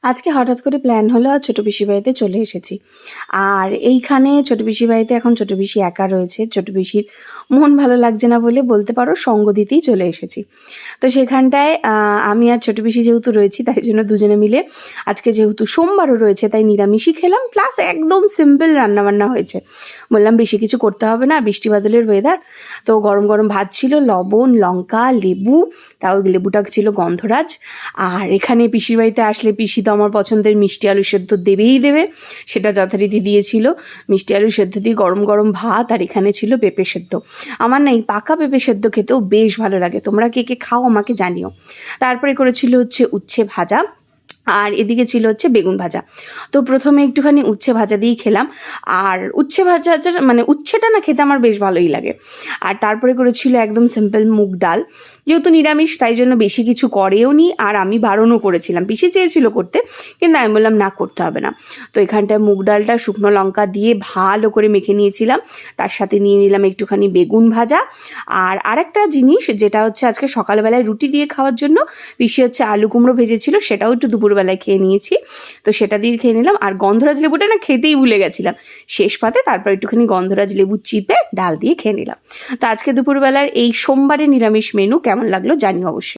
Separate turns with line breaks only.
আজকে হঠাৎ করে প্ল্যান হলো আর ছোট পিসির বাড়িতে চলে এসেছি। আর এইখানে ছোট পিসির বাড়িতে এখন ছোট পিসি একা রয়েছে। ছোট পিসির মন ভালো লাগছে না বলে বলতে পারো সঙ্গ দিতেই চলে এসেছি। তো সেখানটায় আমি আর ছোট পিসি যেহেতু রয়েছি তাই জন্য দুজনে মিলে আজকে যেহেতু সোমবারও রয়েছে তাই নিরামিষই খেলাম, প্লাস একদম সিম্পল রান্নাবান্না হয়েছে। বললাম বেশি কিছু করতে হবে না, বৃষ্টি বাদলের ওয়েদার। তো গরম গরম ভাত ছিল, লবণ, লঙ্কা, লেবু, তাও লেবুটা ছিল গন্ধরাজ। আর এখানে পিসির বাড়িতে আসলে পিসি তো আমার পছন্দের মিষ্টি আলু সেদ্ধ দেবেই দেবে, সেটা যথারীতি দিয়েছিল। মিষ্টি আলু সেদ্ধ দিয়ে গরম গরম ভাত, আর এখানে ছিল পেঁপে সেদ্ধ। আমার না এই পাকা পেঁপে সেদ্ধ খেতেও বেশ ভালো লাগে, তোমরা কে কে খাও আমাকে জানিও। তারপরে করেছিল হচ্ছে উচ্ছে ভাজা, আর এদিকে ছিল হচ্ছে বেগুন ভাজা। তো প্রথমে একটুখানি উচ্ছে ভাজা দিয়েই খেলাম। আর উচ্ছে ভাজা মানে উচ্ছেটা না খেতে আমার বেশ ভালোই লাগে। আর তারপরে করেছিল একদম সিম্পল মুগ ডাল। যেহেতু নিরামিষ তাই জন্য বেশি কিছু করেও নি, আর আমি বারণও করেছিলাম, পিসি চেয়েছিল করতে কিন্তু আমি বললাম না, করতে হবে না। তো এখানটায় মুগ ডালটা শুকনো লঙ্কা দিয়ে ভালো করে মেখে নিয়েছিলাম, তার সাথে নিয়ে নিলাম একটুখানি বেগুন ভাজা। আর আরেকটা জিনিস যেটা হচ্ছে আজকে সকালবেলায় রুটি দিয়ে খাওয়ার জন্য পিসি হচ্ছে আলু কুমড়ো ভেজেছিল, সেটাও একটু দুপুরবেলায় খেয়ে নিয়েছি। তো সেটা দিয়ে খেয়ে নিলাম। আর গন্ধরাজ লেবুটা না খেতেই ভুলে গেছিলাম শেষ পাতে, তারপর একটুখানি গন্ধরাজ লেবু চিপে ডাল দিয়ে খেয়ে নিলাম। তো আজকে দুপুরবেলার এই সোমবারের নিরামিষ মেনু কেমন লাগলো জানিও অবশ্যই।